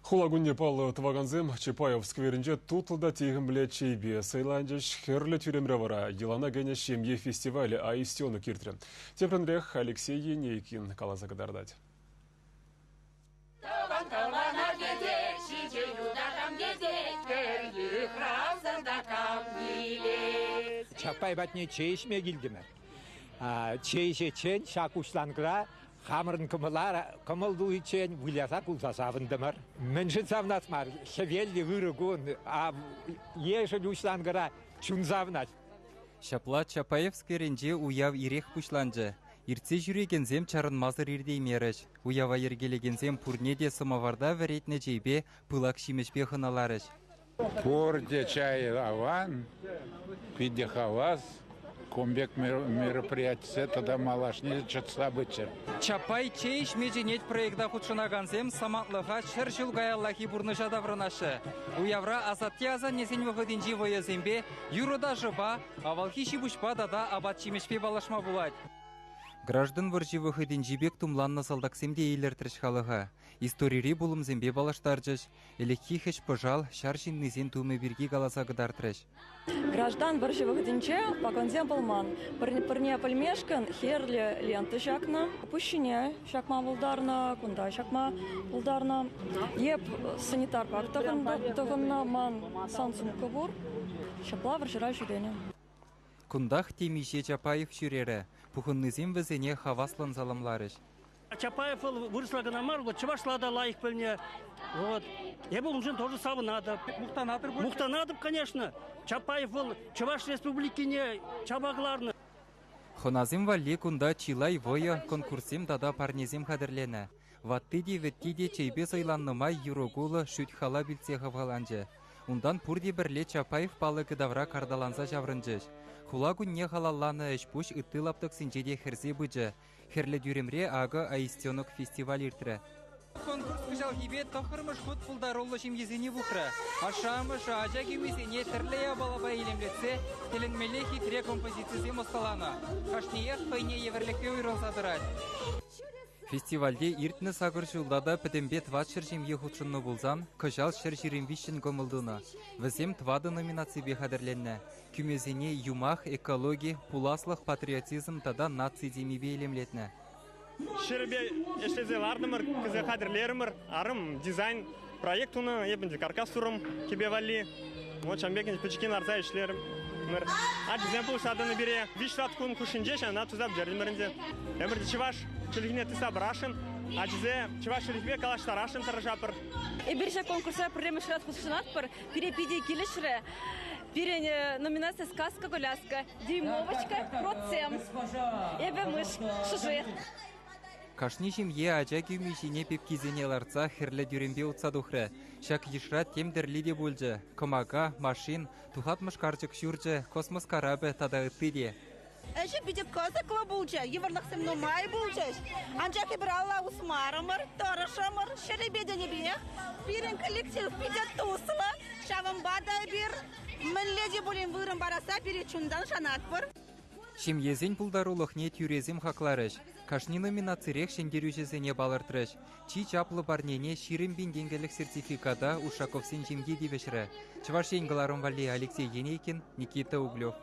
Хулагун Непал Тваганзем Чапаев скверинже тутылда тегін білет чейбе Сайланжа шхерлі тюремре вара елана гене шемье фестивалі аистионы киртірі. Тепренрех Алексей Енейкин калаза гадардать. Чапаев атне чейшме гилдімі. Чейшечен шакушлангра Хамрын кымылду ичен выляза кулсасавындымыр. Міншін савнасмар, шевелді ғырығын, ешіл ушлангыра чунзавнас. Шапла Чапаев скверенже уяв ирех пушланжы. Ирце жүрегензем чарын мазыр ирдей меріш. Уява ергелегензем пурнеде самоварда веретне жейбе пылак шимешпе хыналарыш. Пурде чай аван, пиде хаваз. Комбек мероприятие тогда малашни чатса бычыр. Чапай чейш меженет проекта худшынаганзем саматлыға шыр жыл гаяллахи бурныша давранашы. Уявра азаттияза несен выходинжи воязембе юрода жыба, авалхи шибушпа дада абат чимешпе балашма булать. Граждан варжи выходинжи бек тумланна салдаксемде ейлертіріш халыға. Историри булымзембе балаштаржыш, элекхи хэш пожал шаршин низен туме бирги галаса гыдартырыш. Граждан варжи выходинче паканзем болман. Пырне пальмешкан херли ленты шакна, пущине шакма булдарна, кунда шакма булдарна. Еп санитар пак тағынна ман сансум кабур, шапла варжира жүдене. Кундах темише Чапаев шүрері, пухыннызем візене хаваслан заламларыш. Чапаев выросла намар, вот чевашлада лайк пыльне, вот. Я был уже тоже сам надо. Мухтанадов, конечно. Чапаев был Чеваш республики не чабагларны. Хоназем валли кунда чилай воя конкурсем дада парнезем хадырлене. Ваттыди веттиде чейбе сайланнымай юрогулы шүт хала билсе хавгаланжы. Ундан пурди бірле Чапаев палы кыдавра кардаланса жаврынжыш. Хулагун не халалланы эшпуш ыттылаптық синжеде херзе быжы. Херлі дюремре ағы аистионок фестиваль иртірі. Конкурс кыжал хибе тохырмыш худ пулдарулы шимгезіне бұқыры. Ашамыш ажа кемесене тірлея балаба елемлетсе, теленмеле хитре композициязе мосталана. Кашнеях файне еверлікпе уйрылсадырад. Фестивальде иртні сағыр жылдада пөтімбе тват шыршемге худшынны болзан, кыжал шыршырымвишін көмілдіна. Візем твады номинации хадырленне. Күмезене юмах, экология, пуласлық патриотизм тада наци демебе елемлетне. Шербе эшлезе лардымыр, кізе хадырлерімір, арым дизайн проектуны ебінде каркас турым кебе вали. Вот шамбекін пүчікен арза ешлерім. Дизайн бұл шадыны бере, вишлат күн күшінже шана тузап жердімірінде. Әмірді чеваш чілігіне тіса брашын, адизе чеваш чілігбе калаштарашын тұржапыр. Берше конкурса проблемы шрат худшынатпыр, перепиде келішірі. Пере номинация «Сказка-коляска», «Дюймовочка», «Процем», «Эбе мышь», «Шужи». Кашнишим е ажа кюмишине пепкизене ларца херле дюрембе утсадухры. Шак ешра темдерли де бульжы. Комага, машин, тухатмыш карчык шуржы, космос карабы тада ыттыде. Эші биде кызықлы бұлжы, еварлықсым нумай бұлжы. Анжақы бір алла усмарымыр, торышымыр, шеребедені бе. Бірін коллектив биде тусылы, шавым бадай бір. Мінледе болен вырым бараса бірі чундан шанат бір. Шемьезен пулдарулық не тюрезем хакларыш. Кашни номинацирех шендерюжезене балыртырыш. Чи чаплы барнене ширим бенгенгелік сертификата Ушаковсен жемге девешірі. Чываш еңгіларым вали Алексей Енейкин, Никита Углев.